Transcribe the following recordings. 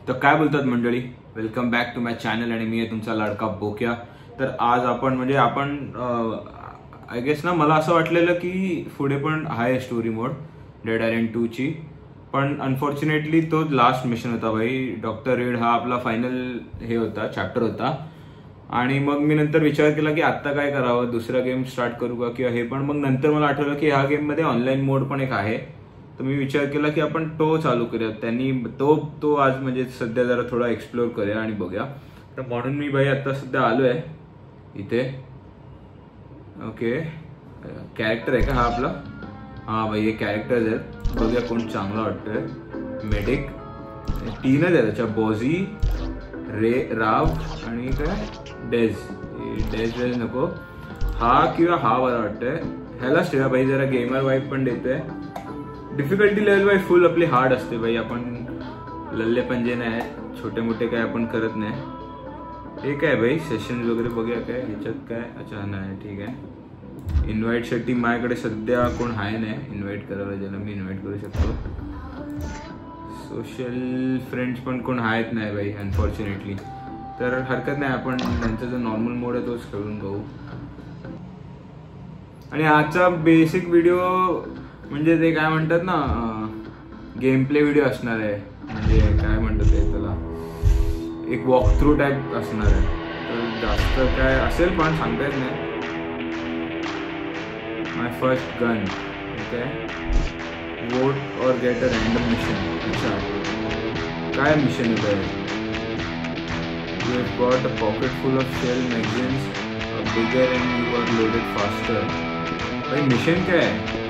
तर काय बोलतात मंडळी, welcome back to my channel आणि मी आहे तुमचा लाडका बोक्या. तर आज आपण आय गेस ना, मला असं वाटलेलं की पुढे पण आहे स्टोरी मोड डेड आयलंड 2 ची, पण अनफॉर्च्युनेटली तो लास्ट मिशन होता भाई. डॉक्टर रेड हा आपला फायनल हे होता, चॅप्टर होता. आणि मग मी नंतर विचार केला की आता काय करावं, दुसरा गेम स्टार्ट करू का किंवा हे. पण मग नंतर मला आठवलं की ह्या गेममध्ये ऑनलाईन मोड पण एक आहे. तर मी विचार केला की आपण तो चालू करूया. त्यांनी तो आज म्हणजे सध्या जरा थोडा एक्सप्लोर करूया आणि बघूया. तर म्हणून मी भाई आता सध्या आलोय इथे. ओके, कॅरेक्टर आहे का हा आपला? हा भाई, हे कॅरेक्टर्स आहेत. बघूया कोण चांगला वाटतोय. मेडिक 3च आहे त्याच्या, बॉझी, राव आणि काय डेज नको. हा किंवा हा बरा वाटतोय. ह्यालाच ठेवा भाई, जरा गेमर वाईब पण देतोय. डिफिकल्टी लेवल बाय फुल आपली हार्ड असते भाई. आपण लल्ले पंजे नाही, छोटे मोठे काय आपण करत नाही. हे काय भाई, सेशन वगैरे बघूया काय ह्याच्यात काय. अच्छा नाही, ठीक आहे. इन्व्हाइट साठी माझ्याकडे सध्या कोण आहे नाही इन्व्हाइट करायला, ज्याला मी इन्व्हाइट करू शकतो. सोशल फ्रेंड्स पण कोण आहेत नाही भाई अनफॉर्च्युनेटली. तर हरकत नाही, आपण त्यांचा जो नॉर्मल मोड आहे तोच खेळून बघू. आणि आजचा बेसिक व्हिडिओ म्हणजे ते काय म्हणतात ना, गेम प्ले व्हिडिओ असणार आहे. म्हणजे काय म्हणतात ते त्याला, एक वॉक थ्रू टाईप असणार आहे. तर जास्त काय असेल पण सांगता येत नाही. माय फर्स्ट गन, ठीक आहे. वोट और गेट अ रैंडम मिशन. अच्छा, काय मिशन आहे काय? You have got a pocket full of shell magazines, bigger and you are loaded faster. भाई मिशन काय आहे?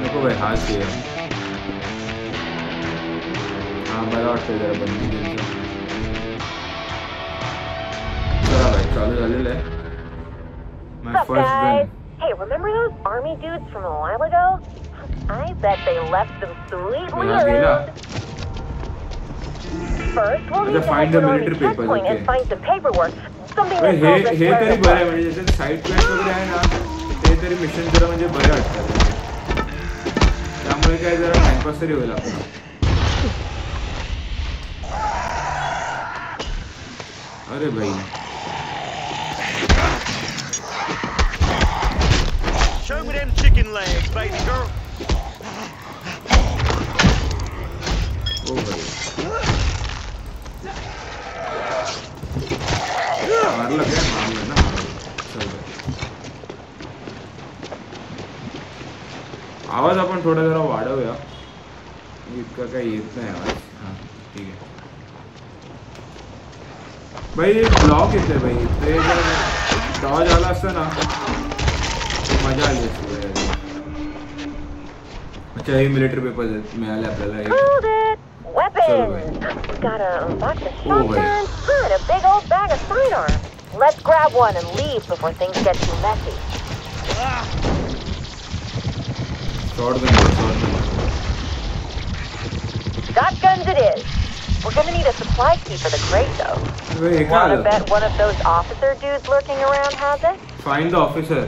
नको भाई, हाच आहे. हा बरा वाटतं जरा बंदी. चला भाई, चालू झालेलं आहे. My first gun. Hey, remember those army dudes from a while ago? I bet they left them sweetly alone. First, we'll need to find the military papers, checkpoint and find some paperwork. Something that हे tells us हे where तरी to बरं आहे. go. म्हणजे ज्याच्यात side quest वगैरे आहे ना, ते तरी मिशन जरा म्हणजे बरे वाटतात. त्यामुळे काय जरा टाइमपास तरी होईल आपला. अरे भाई, Show me them chicken legs, baby girl. ओ भाई, मारलं काय? मारलं ना. चल भाई, आवाज आपण थोडा जरा वाढवूया. इतका काही येत नाही आवाज. हा ठीक आहे भाई. ब्लॉक येते भाई, ते जर डॉज आला असतं ना मजा आली असती. अच्छा, हे मिलिटरी पेपर्स मिळाले आपल्याला. Weapons! Got a box of shotguns and a big old bag of sidearms. Let's grab one and leave before things get too messy. Shotgun. Shotguns it is. We're gonna need a supply key for the crate though. Wanna bet one of those officer dudes lurking around has it? Find the officer.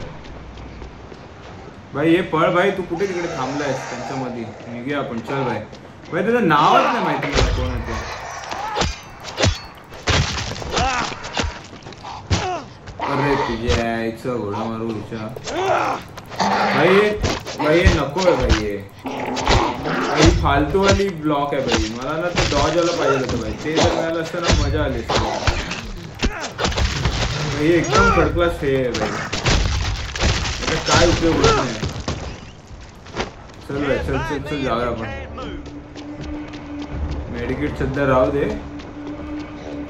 भाई हे पळ भाई, तू कुठे तिकडे थांबलायस त्यांच्यामध्ये. निघूया आपण, चल भाई. भाई त्याचं नावच नाही माहिती मला कोण आहे ते. अरे तुझ्या आईचं घोडा मारू विचार भाई. भाई हे नको आहे भाई. हे फालतू वाली ब्लॉक आहे भाई. मला ना ते डॉज आलं पाहिजे होतं भाई. ते जर मिळालं असतं ना मजा आली असती. भाई एकदम थर्ड क्लास हे आहे भाई. काय उपयोग होत नाही. चल भाई, चल जाऊया आपण. मेडिकेट सध्या राहू दे,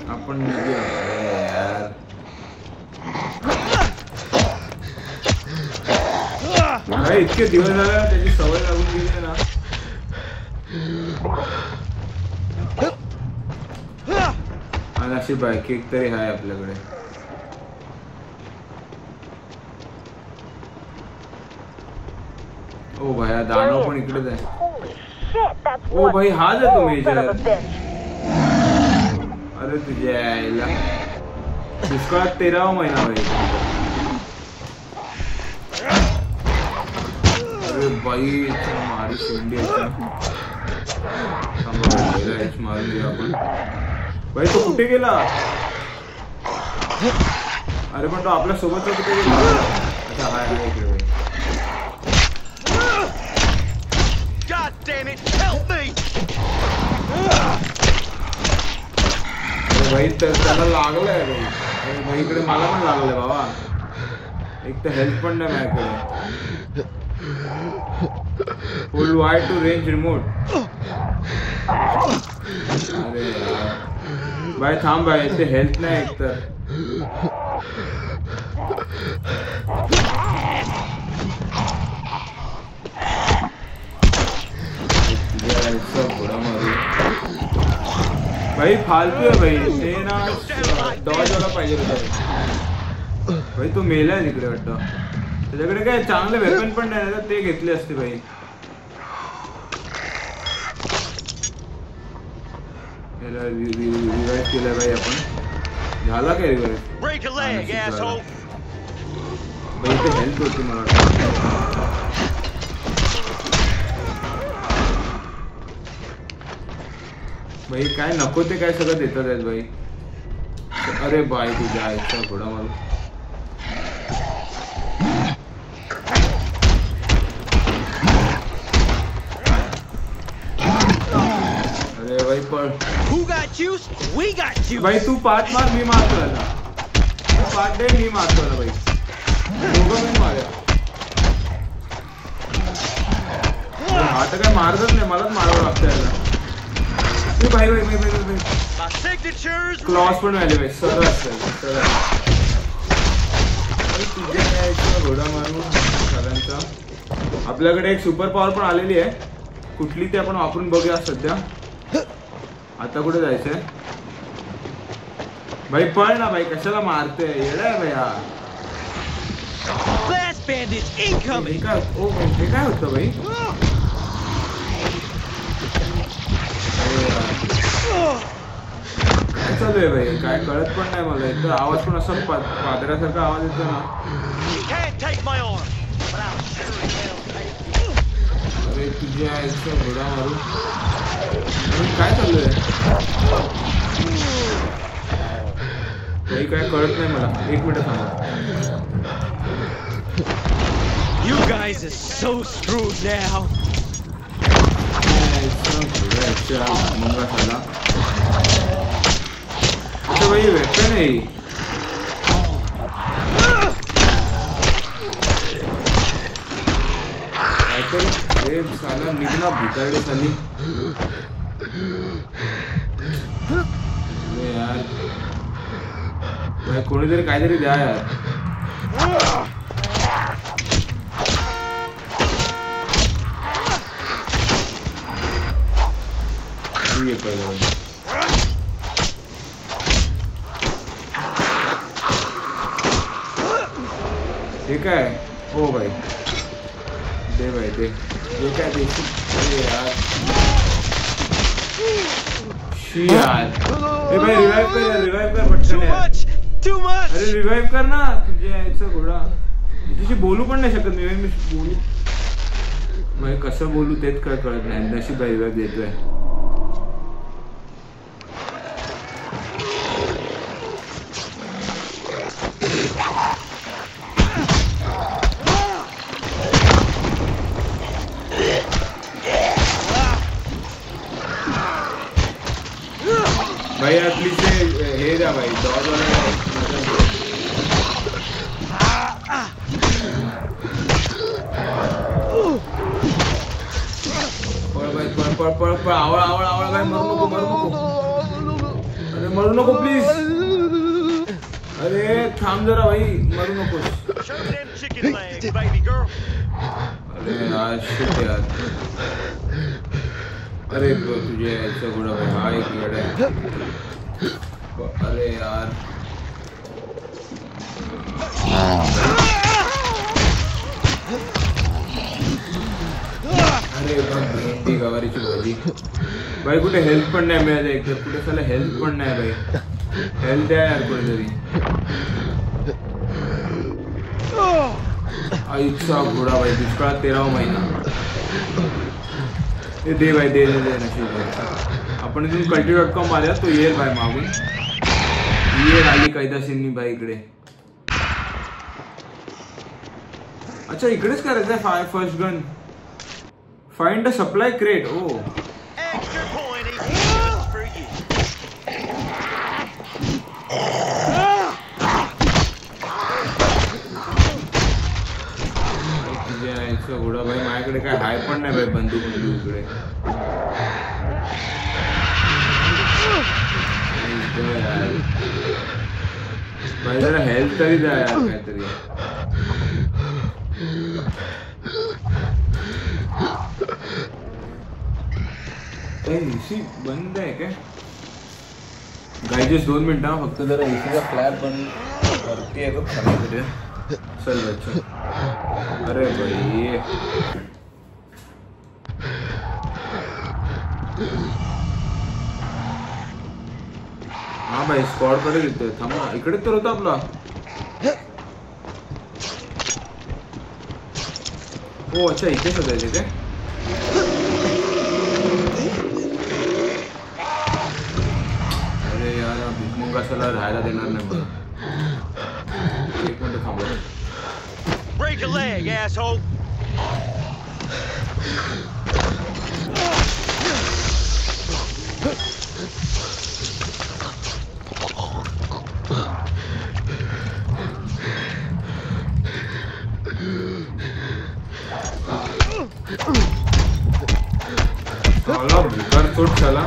आपण निघूया यार. भाई इतके दिवस झाले त्याची सवय लागून गेली ना. आणि अशी बाईक एक तरी आहे आपल्याकडे. ओ भाई, दानव पण इकडेच आहे. ओ भाई, हा जातो मेजर. अरे तुझ्या आईला, दुष्काळात 13वा महिना भाई. अरे भाई, मारी शेंडी. हेच मारून घेऊ आपण. भाई तो कुठे गेला? अरे पण तो आपल्या सोबतचा कुठे गेला? अच्छा हाय इकडे. God damn it, help me! भाई त्याला लागलंय भाई. इकडे मला पण लागलंय बाबा. एक तर हेल्थ पण नाही माझ्याकडे. Hold Y to range remote. अरे भाई थांब भाई, ते हेल्थ नाही एक तर. भाई फालतू आहे भाई ते ना. डॉज वाला पाहिजे होता भाई. तो मेलाय तिकडे वाटतं. त्याच्याकडे काय चांगले वेपन पण नाही, ते घेतले असते भाई. रिवाइव केलं भाई आपण. झाला काय revive? Break a leg, asshole! भाई ते हेल्थ होती मला वाटतं. भाई काय नको ते काय सगळं देतात आहेत भाई. अरे बाय तुझ्या आईचा घोडा मारू. अरे भाई पण Who got juice? We got juice! भाई तू पाठ मार, मी मारतो याला. तू पाठ दे, मी मारतो याला भाई. दोघं मी मारूया. हा तर काय मारतच नाही, मलाच मारावं लागतं याला. भाई भाई भाई भाई भाई My signature's क्लॉस पण मिळाले भाई. सरळ असेल सरळ. तुझ्या यायचं घोडा मारून सगळ्यांचा. आपल्याकडे एक सुपर पॉवर पण आलेली आहे. कुठली ती आपण वापरून बघूया सध्या. आता कुठे जायचंय भाई? पळ ना भाई, कशाला मारते? येडाय भाई हा. Blast bandits incoming! हे काय होतं भाई? काय चालू आहे भाई? काय कळत पण नाही मला. एक तर आवाज पण असा पादऱ्यासारखा आवाज येतो ना. You can't take my arm, but I'll sure as hell take you. अरे तुझ्या आईचा घोडा मारू. काय चालू आहे भाई? काय कळत नाही मला. एक मिनिट थांबा. You guys are so screwed now. मंगा झाला. अच्छा भाई वेपन आहे. साला निघना भिकारडे साली. यार भाई कोणीतरी काहीतरी द्या यार. ये पहिलं हे काय? हो भाई दे भाई दे. हे काय देशील? अरे यार शी यार. हे भाई रिवाइव कर पटकन यार. Too much! अरे रिवाइव कर ना. तुझ्या यायचा घोडा. तुझी बोलू पण नाही शकत मी बोलू भाई. कसं बोलू तेच काय कळत नाही. नशीब भाई रिवाइव देतोय. भाई यार प्लीज हे द्या भाई. डॉग वाला पळ आवळ भाई. मरू नको. अरे मरू नको प्लीज. अरे थांब जरा भाई, मरू नको. Show me them chicken legs, baby girl. अरे यार शिट यार. अरे तुझे ऐसा घोड़ा भाई. हा एक गड आहे. अरे यार अरे भेंडी गवारीची भाजी भाई. कुठे हेल्थ पण नाही मिळाले. एक तर कुठे साला हेल्थ पण नाही भाई. हेल्थ द्या यार कोणीतरी. आईचा घोडा भाई. दुष्काळात 13वा महिना. दे भाई दे नशीब आपण इथून culti.com मारूया तो येईल भाई मागून ये आली कायदाशीरनी भाई इकडे अच्छा इकडेच करायचं आहे first gun find a supply crate oh Extra pointy just for you. घोडा भाई माझ्याकडे काय हाय पण नाही भाई बंदूक इकडे भाई जरा हेल्थ तरी द्या यार काहीतरी एसी बंद आहे काय गायजेस 2 मिनिटं फक्त जरा एसीचा फ्लॅप पण वरती आहे तो खाली चल बच्चा अरे भाई हाँ भाई स्क्वॉड कडे येतोय थांब ना इकडे तर होता आपला ओ अच्छा इथेच होता इथे अरे यार भिकमुंगासाला राहायला देणार नाही बघ एक मिनिट थांब Break a leg, asshole. साला भिकार चोट झाला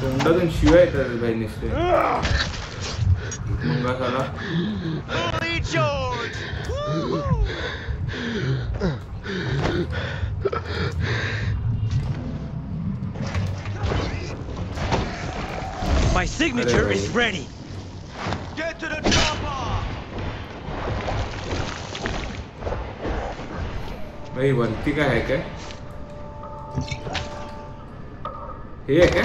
तोंडातून शिवाय येतात भाई नुसते भिकमुंगासाला Fully charged. My signature is ready. Get to the chopper. भाई वरती काय आहे काय हे आहे काय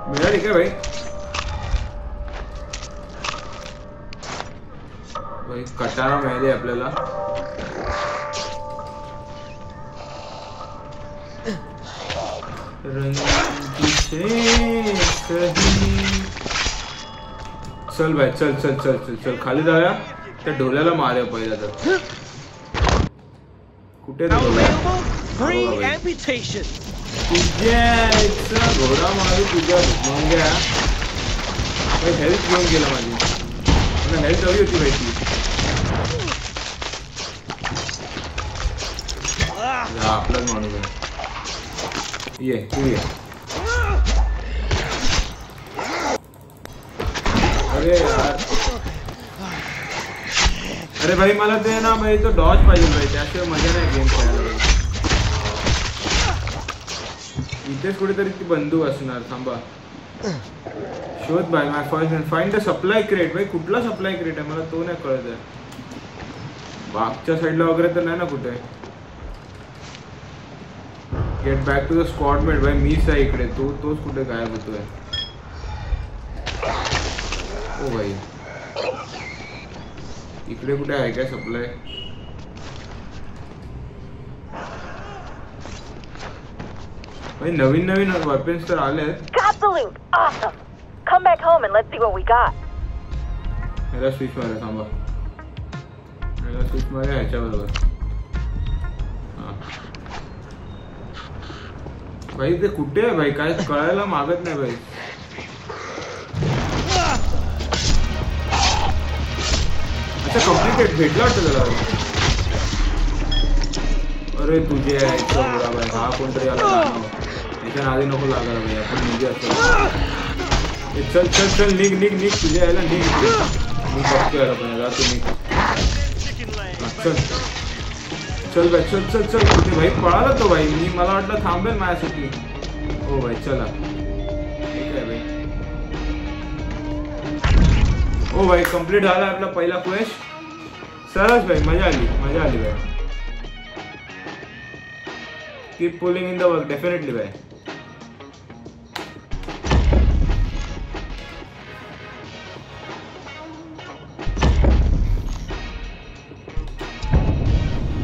मिळाली काय भाई भाई कटारा मिळाली आपल्याला चल भाई चल चल चल चल चल खाली जाऊया त्या ढोल्याला मारूया पहिला तर कुठे Now available free amputation. तुझ्या घोडा मारू तुझ्या मुंग्या काही हेल्थ घेऊन गेला माझी मला हेल्थ हवी होती माहिती आपलाच माणूस आहे ये तू ये अरे यार अरे भाई मला ते ना भाई तो डॉज पाहिजे भाई त्याशिवाय मजा नाही गेम खेळायला इथेच कुठेतरी ती बंदूक असणार थांबा शोध भाई my first find the supply crate भाई कुठला सप्लाय क्रेट आहे मला तो नाही कळत आहे मागच्या साईडला वगैरे तर नाही ना कुठे get back to the squad mate भाई मीच आहे इकडे तोच कुठे गायब होतोय ओ भाई इकडे कुठे आहे काय सप्लाय भाई नवीन वेपन्स तर आलेत Got the loot. Awesome. Come back home and let's see what we got. याला स्विच मारा थांबा याला स्विच मारा ह्याच्या बरोबर भाई ते कुठे आहे भाई काय कळायला मागत नाही भाई अच्छा कम्प्लीटेड भेटला वाटतं त्याला अरे तुझे भाई हा कोणतरी आला याच्या नादी नको लागायला भाई आपण निघे असं चल चल चल निघ निघ निघ तुझ्या यायला निघ मी बघतो याला पण जा तू निघ चल चल भाई चल चल चल कुठे भाई पळाला तो भाई मी मला वाटलं थांबेल माझ्यासाठी हो भाई चला ठीक आहे भाई ओ भाई कंप्लीट झाला आपला पहिला क्वेस्ट सरस भाई मजा आली भाई keep pulling in the work definitely भाई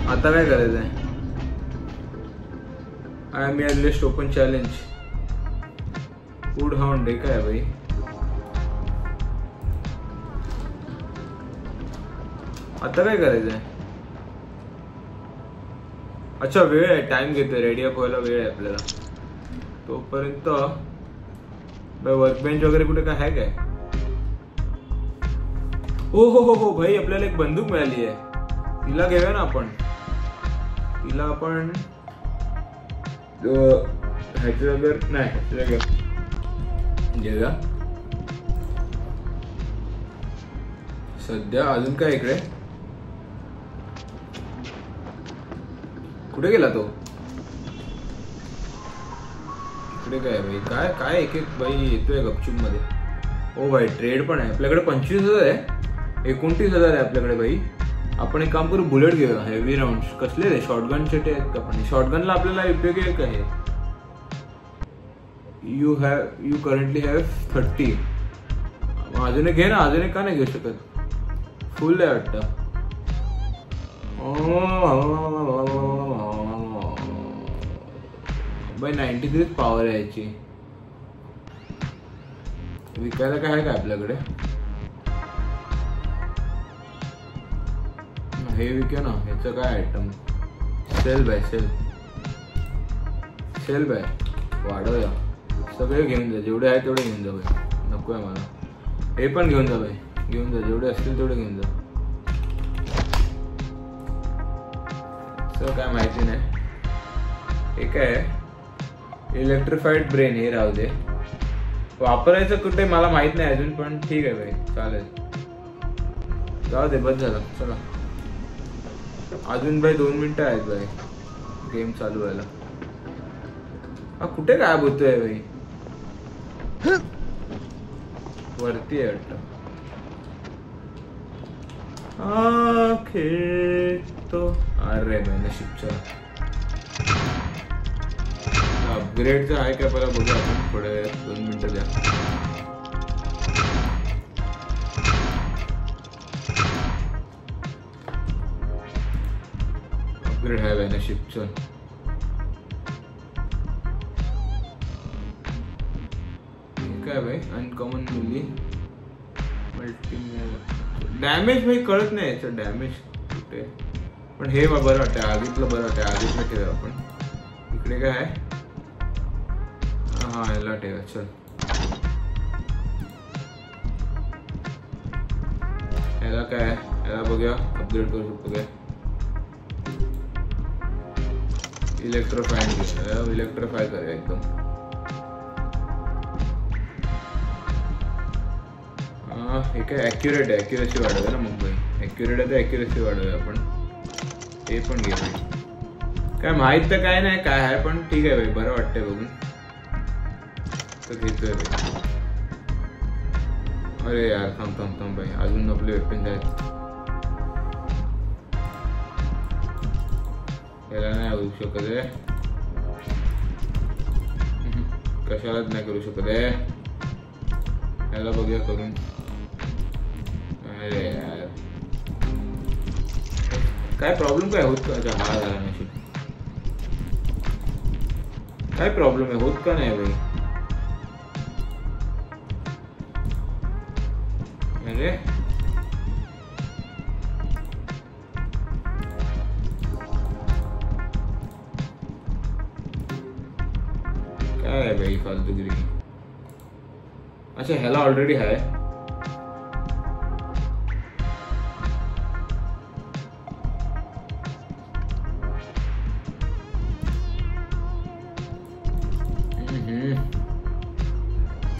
आता काय करायचंय काय मिळाले टोकन चॅलेंज फूड हाउंड आहे काय भाई. आता काय करायचंय. अच्छा वेळ आहे टाइम घेतोय रेडी अप व्हायला वेळ आहे आपल्याला तोपर्यंत. वर्क बेंच वगैरे कुठे काय आहे काय. हो भाई आपल्याला एक बंदूक मिळाली आहे तिला घेऊया ना आपण. तिला आपण ह्याची वगैरे नाही घेऊया सध्या. अजून काय इकडे कुठे गेला तो. इकडे काय भाई काय काय एक एक भाई येतोय गपचूप मध्ये. ओ भाई ट्रेड पण आहे आपल्याकडे 25,000 आहे. 29,000 आहे आपल्याकडे भाई. आपण एक काम करू बुलेट घेऊया हेवी राऊंड. कसले रे शॉटगनचे आहेत का पण. शॉटगनला आपल्याला उपयोगी आहे का हे. You currently have 30. अजून एक घे ना. अजून एक का नाही घेऊ शकत. फुल आहे वाटतं. बाई 93 पॉवर आहे याची. विकायला काय आहे का आपल्याकडे. हे विकूया ना. ह्याचं काय आयटम सेल बाय वाढवूया. सगळे घेऊन जा जेवढे आहे तेवढे घेऊन जा भाई. नको आहे मला. हे पण घेऊन जा भाई. घेऊन जा जेवढे असतील तेवढे घेऊन जा. सर काय माहिती नाही. हे काय इलेक्ट्रिफाईड ब्रेन हे राहू दे. वापरायचं कुठे मला माहित नाही अजून पण ठीक आहे भाई चालेल. जाऊ दे बस झालं चला. अजून भाई 2 मिनिटं आहेत भाई गेम चालू व्हायला. हा कुठे गायब होतोय भाई. वरती आहे वाटतं. खेळतो. अरे भाई नशीबचा अपग्रेडचं आहे का पहिला बघू आपण. थोडे 2 मिनिटं द्या. अपग्रेड आहे भाई नशीबचं. काय भाई अनकॉमन मिली मल्टी डॅमेज भाई कळत नाही याचं डॅमेज कुठे. पण हे बरं वाटतं आगीतलं बरं वाटतं. आगीतलं ठेवा आपण. इकडे काय आहे. हा याला ठेवा चल. याला काय आहे याला बघूया अपग्रेड करू शकतो काय. इलेक्ट्रिफाय करूया एकदम. हे काय ॲक्युरेट आहे. ॲक्युरेसी वाढवूया ना मग भाई. ॲक्युरेट आहे तर ॲक्युरेसी वाढवूया आपण. हे पण घे भाई. काय माहित तर काय नाही काय आहे पण ठीक आहे भाई बरं वाटतंय बघून तर घेतोय भाई. अरे यार थांब भाई अजून आपले वेपन्स आहेत. याला नाही होऊ शकत आहे. कशालाच नाही करू शकत आहे. याला बघूया करून. अरे यार काय प्रॉब्लेम काय होत का. हा झाला नशीब. काय प्रॉब्लेम आहे होत का नाही भाई. अरे काय आहे भाई फालतूगिरी. अच्छा ह्याला ऑलरेडी आहे.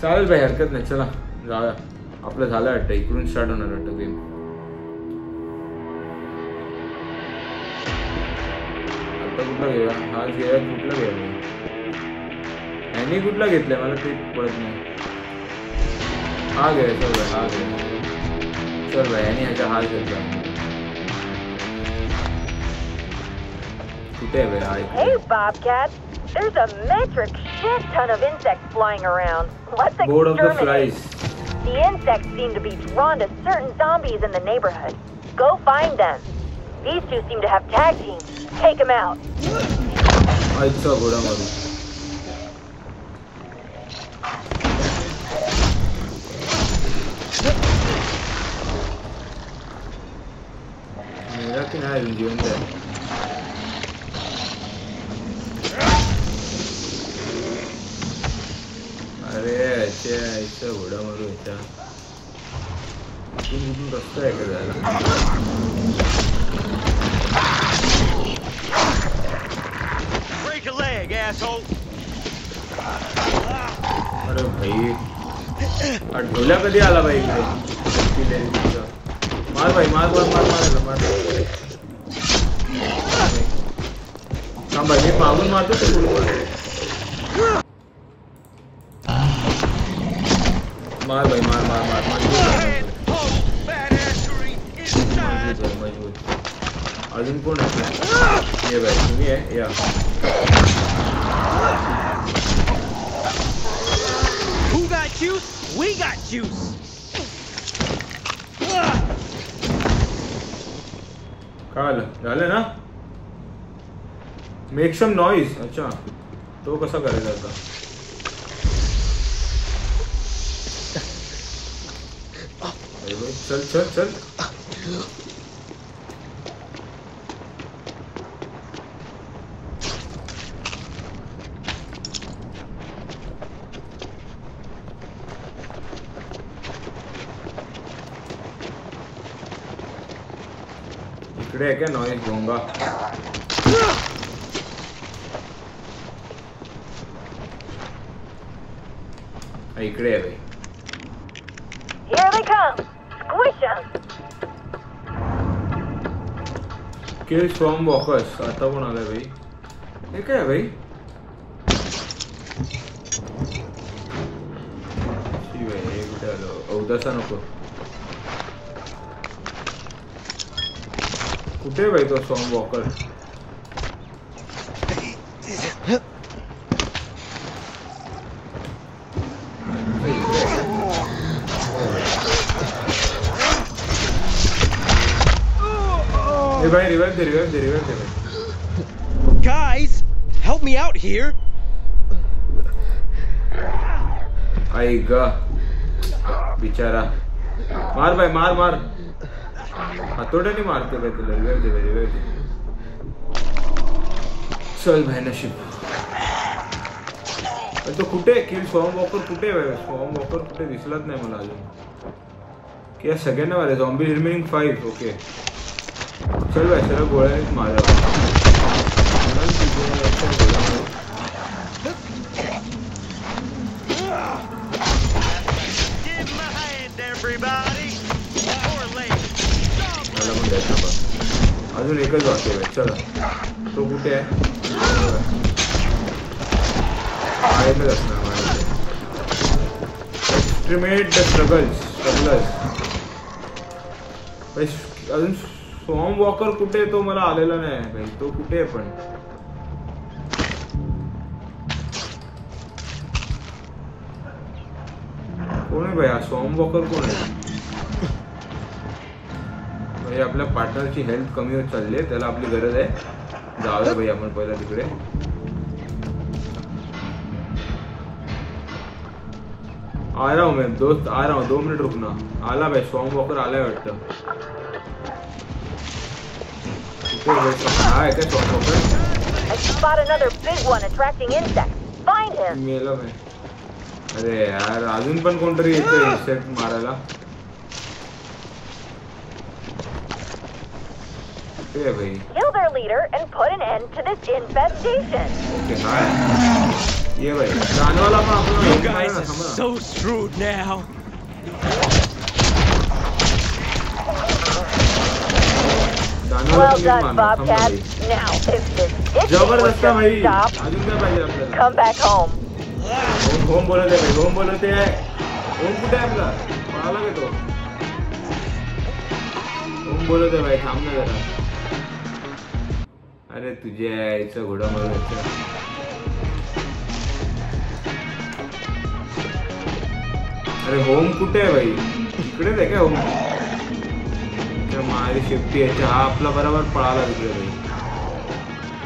चालेल भाई हरकत नाही चला जाऊया. आपलं झालं वाटतं इकडून स्टार्ट होणार वाटतं गेम. आता कुठला घेऊया. हा घेऊया कुठला घेऊया. ह्यानी कुठला घेतलाय मला ते पडत नाही. हा घे चल भाई. हा घे चल भाई. ह्यानी ह्याचा हात घेतला. कुठे आहे भाई. Hey Bobcat, there's a metric shit ton of insects flying around. Let's Board of the exterminate. flies. The insects seem to be drawn to certain zombies in the neighborhood. Go find them. These two seem to have tag teams. Take them out. अच्छा घोडा मारू. नाही जिवंत आहे. अरे याच्या घोडा मारू याच्या कुठून रस्ता आहे का जायला. अरे भाई ढोल्या कधी आला भाई इकडे. मार भाई मार मार मार मारायला मार. थांब भाई मी मागून मारतो ते मार भाई मार मार मार मजबूत. अजून कोण आहे ये भाई तुम्ही आहे या. Who got juice? We got juice. कळलं झालं ना. Make some noise. अच्छा तो कसा करायचा आता. चल चल चल. इकडे आहे क्या नॉइज भोंगा. इकडे आहे भाई. Here they come. Squish 'em. Kill from walkers. आता कोण आलाय भाई. हे काय भाई. हे कुठे आलो. अवदासा नको. कुठे भाई तो swam walker. Revive the. Guys, help me out here. आईगा बिचारा. मार भाई मार मार. हातोड्याने मारते भाई तुला. रिवाइव दे. चल भाई नशीब. तो कुठे किल स्वॉम वॉकर कुठे भाई. स्वॉम वॉकर कुठे दिसलाच नाही मला अजून. क्या सगळ्यांना मारे. Zombie remaining 5. ओके चल भाई सर गोळ्यानेच मारा. अजून एकच वाटते भाई. चला तो कुठे आहे. आहेतच असणार. एक्स्ट्रीमेट द स्ट्रगल्स. अजून स्वॉम वॉकर कुठे. तो मला आलेला नाही भाई. तो कुठे आहे पण. कोण आहे भाई हा स्वॉम वॉकर. कोण आहे भाई. आपल्या पार्टनरची हेल्थ कमी होत चालली आहे. त्याला आपली गरज आहे. जाऊया भाई आपण पहिला तिकडे. आ रहा हूँ मैं दोस्त. आ रहा हूँ 2 मिनट रुकना. आला भाई स्वॉम वॉकर आलाय वाटतं. I spot another big one attracting insects. Find him. मेला मैं. अरे यार अजून पण कोणतरी येतोय इन्सेक्ट मारायला. ते भाई. Kill their leader and put an end to this infestation. Okay hi. ये भाई जानवाला पण आपल्याला. You guys are so screwed now. Well done, Bobcat. Now, if this itching was gonna stop, come back home. Home बोलते भाई. Home बोलते आहे. Home कुठे आहे आपला. पळाला का तो. होम बोलते भाई. थांब ना जरा. अरे तुझ्या यायचं घोडा मारून यायचं. अरे होम कुठे आहे भाई. इकडेच आहे का होम. माझी शेफ्टी यायची. हा आपला बरोबर पळाला तिकडे भाई.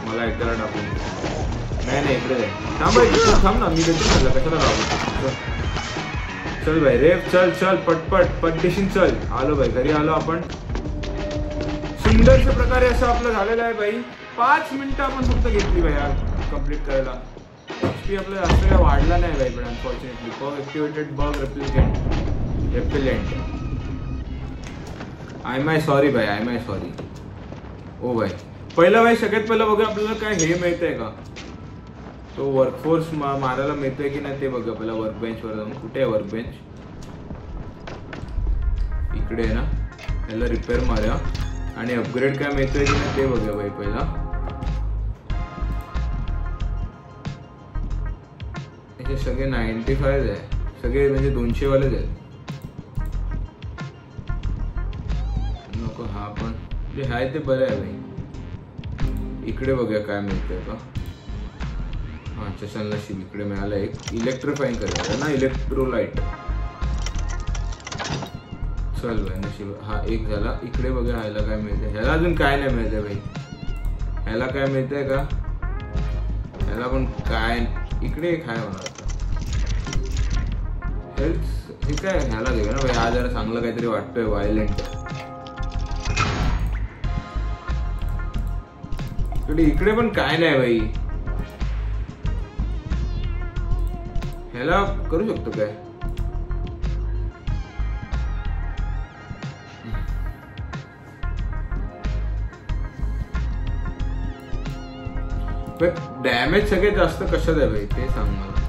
मला एकट्याला टाकून. नाही इकडे आहे. थांब भाई थांब ना. मी देतो म्हटलं कशाला राहू. चल भाई रेफ. चल चल पटपट पटदेशीन. चल आलो भाई घरी आलो आपण. सुंदरशा प्रकारे असं आपलं झालेलं आहे भाई. 5 मिनिटं आपण फक्त घेतली भाई कम्प्लीट करायला. HP आपलं जास्त काय वाढला नाही भाई, पण unfortunately bug activated bug repellent. I my sorry भाई, आय माय सॉरी. ओ भाई पहिला भाई सगळ्यात पहिलं बघा आपल्याला काय हे मिळतंय का, तो वर्कफोर्स मारायला मिळतोय की नाही ते बघा पहिला. वर्क बेंच वर जाऊन, कुठे आहे वर्क बेंच? इकडे आहे ना. याला रिपेअर मारूया आणि अपग्रेड काय मिळतोय की नाही ते बघूया भाई पहिला. याचे सगळे 95 आहे, सगळे म्हणजे 200 वालेच आहेत. नको हा पण जे आहे ते बरं आहे भाई. इकडे बघूया काय मिळतंय का. हा चल नशीब इकडे मिळालं एक इलेक्ट्रिफाईंग करायला ना, इलेक्ट्रोलाइट. चल भाई नशीब हा एक झाला. इकडे बघा ह्याला काय मिळतंय. ह्याला अजून काय नाही मिळतंय भाई. ह्याला काय मिळतंय का, ह्याला पण काय. इकडे एक आहे मला हेल्थ, हे काय ह्याला घेऊया ना भाई. हा जरा चांगलं काहीतरी वाटतोय, व्हायलेंट. इकडे पण काय नाही भाई. ह्याला करू शकतो काय. डॅमेज सगळ्यात जास्त कशात आहे भाई ते सांग मला.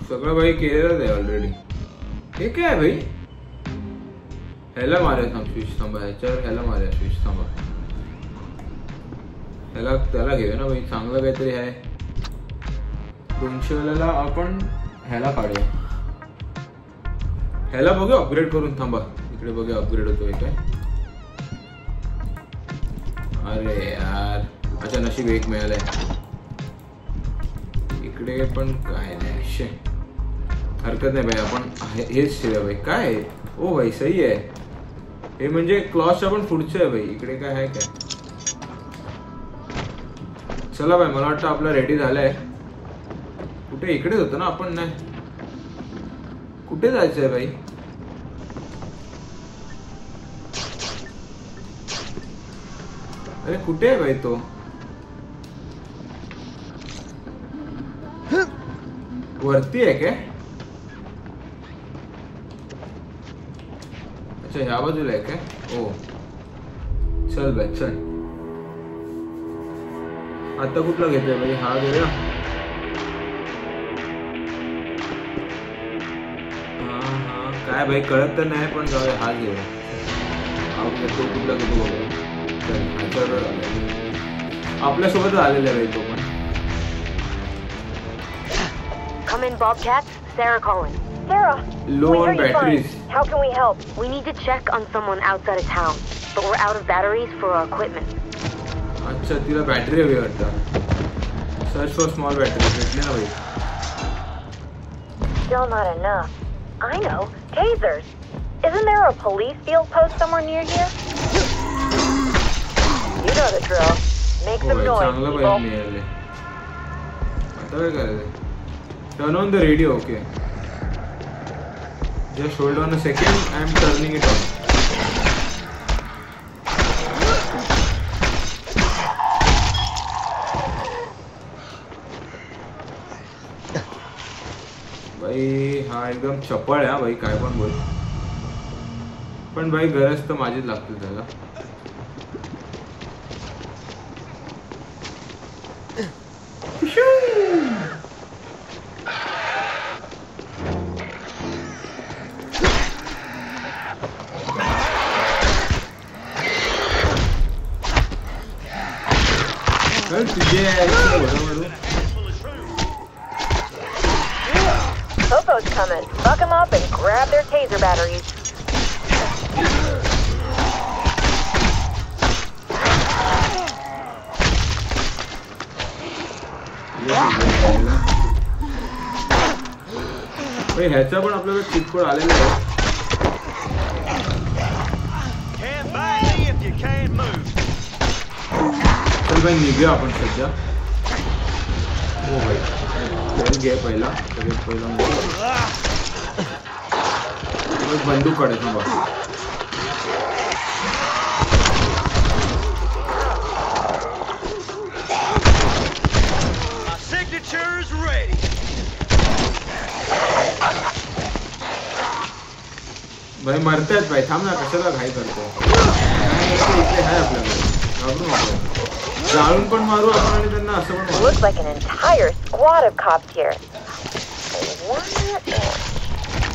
सगळं भाई केलेलंच आहे ऑलरेडी. हे काय भाई. ह्याला मारूया थांब, स्विच थांबा. ह्याच्यावर ह्याला मारूया स्विच थांबा. ह्याला त्याला घेऊया ना भाई, चांगलं काहीतरी आहे. 200 वाल्याला आपण ह्याला काढूया. ह्याला बघूया अपग्रेड करून. थांबा इकडे बघूया अपग्रेड होतोय काय. अरे यार अच्छा नशीब एक मिळालंय. इकडे पण काय नाही, शे हरकत नाही भाई. आपण हेच ठेवूया भाई. काय आहे ओ भाई सही आहे हे, म्हणजे क्लॉसच्या पण पुढचं आहे भाई. इकडे काय आहे काय. चला भाई मला वाटतं आपलं रेडी झालंय. कुठे इकडेच होतं ना आपण. नाही कुठे जायचंय भाई. अरे कुठे आहे भाई तो. वरती आहे काय. अच्छा ह्या बाजूला आहे काय. ओ चल भाई चल. आता कुठला घेतोय भाई. हा घेऊया. काय भाई कळत तर नाही पण जाऊया हा घेऊया. तो कुठला घेतो बघा. आपल्यासोबत आलेला आहे तो पण. Come in, Bobcats. Sarah calling. Sarah, low we on heard you batteries. fine. How can we help? We need to check on someone outside of town, but we're out of batteries for our equipment. अच्छा तिला battery हवी वाटतं. Search for small battery भेटली ना भाई. Still not enough. I know, tasers. Isn't there a police field post somewhere near here? You know the drill. Make some noise, चांगलं people. पाहिजे मिळाले. आता काय करायचं. Turn on the radio, okay. Just hold on a second. I am turning it on. भाई हा एकदम चपळ आहे भाई. काय पण बोल. पण भाई गरज तर माझीच लागते त्याला. Popo's coming. Buck them up and grab their taser batteries. ह्याचा पण आपल्याला चिटकोड आलेला आहे. चल भाई निघूया आपण सध्या. ओ भाई हेल्थ घे पहिला सगळ्यात पहिला बंदूक काढे थांबा भाई मरतायत भाई थांब ना कशाला घाई करतो इथे आहे आपल्याकडे घाबरू नको जाळून पण मारू आपण आणि त्यांना असं पण मारू Looks like an entire squad of cops here.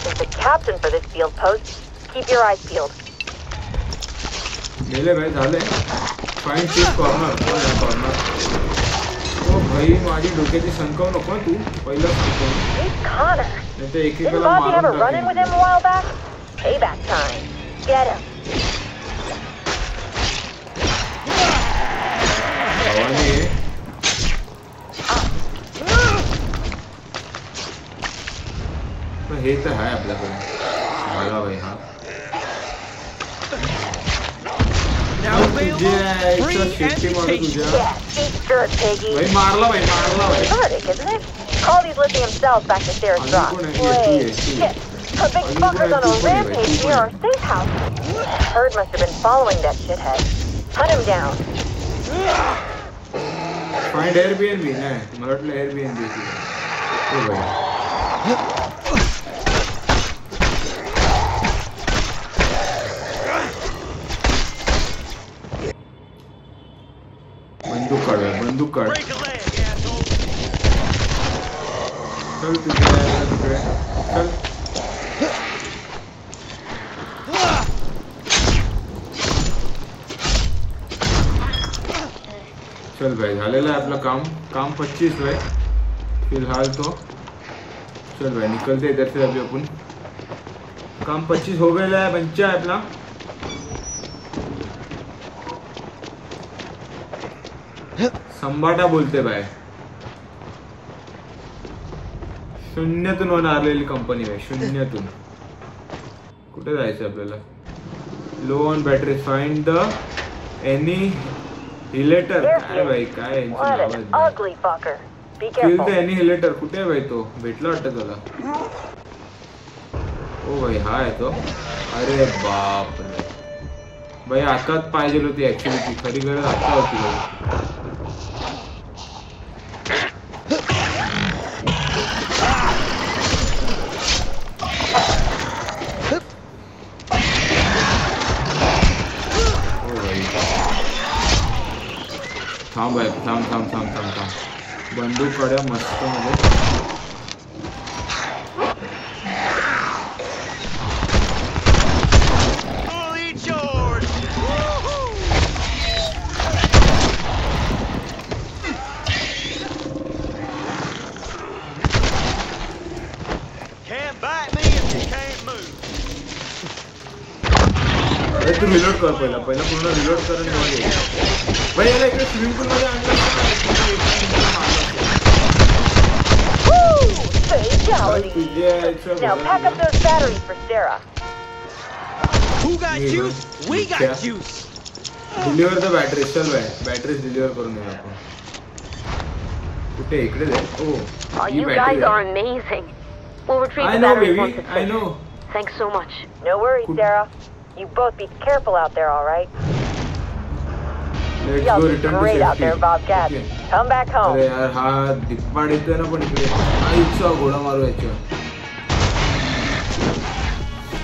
Is the captain for this field post? Keep your eyes peeled. गेले भाई झाले फाईन शिफ्ट कॉर्नर ओ भाई माझी डोक्याची संकव नको तू पहिला सांगतो Connor. नाही तर Didn't एकेकाला Bobby have a maroon run-in with him a while back? Payback time. Get him. भावाने हे तर आहे आपल्याकडे झाला भाई हा तुझ्या शेती मारू तुझ्या Yeah, eat dirt, piggy. भाई मारला भाई Verdict, isn't it? Caldy's lifting himself back to Sarah's drop. Wait, shit. A big fucker's on a rampage near our safe house. Herd must have been following that shithead. Hunt him down. Find Airbnb नाही मला वाटलं Airbnb हो भाई बंदूक काढ चल तिकडे चल चल भाई झालेलं आहे आपलं काम 25 है फिलहाल तो चल भाई निकलते इधर से अभी अपन काम 25 हो गया है बंचा है अपना संबाटा बोलते भाई शून्यातून आलेली कंपनी आहे शून्यातून कुठे जायचं आपल्याला low on battery find the annihilator काय भाई काय What an ugly fucker. Be kill the careful. Annihilator कुठे आहे भाई तो भेटला वाटतं तुला ओ भाई हा आहे तो अरे बाप रे भाई आताच पाहिजे होती ऍक्च्युअली ती खरी गरज आता होती भाई थांब भाई थांब बंदूक काढ्या मस्त मध्ये तू रिलोड कर पहिला पूर्ण रिलोड कर आणि भाई याला इकडे स्विमिंग पूल मध्ये आणलं Now pack up those batteries for Sarah. Who got juice? We got juice. Deliver the battery चल भाई बॅटरीज डिलिव्हर करून घेऊ आपण कुठे इकडे दे ओ Oh, you guys are amazing. We'll retrieve the batteries once it's I know. Thanks so much. No worries, Sarah. You both be careful out there, all right? Let's Y'all go do return to great out there, safety. Bobcat. Okay. Come back home. अरे यार हा दिप्पाड येतोय ना पण इकडे आईचा घोडा मारू याच्या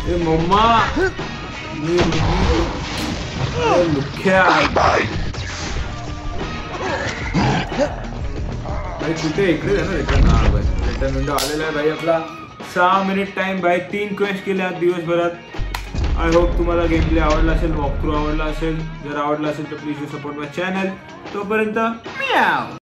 ए मम्मा मी लुख्या भाई कुठे इकडे आहे ना रिटर्न हा भाई रिटर्न विंडो आलेला आहे भाई आपला 6 मिनिट टाइम भाई 3 क्वेस्ट केले आज दिवसभरात आय होप तुम्हाला गेम प्ले आवडला असेल वॉक थ्रू आवडला असेल जर आवडला असेल तर please you support my channel तोपर्यंत म्याव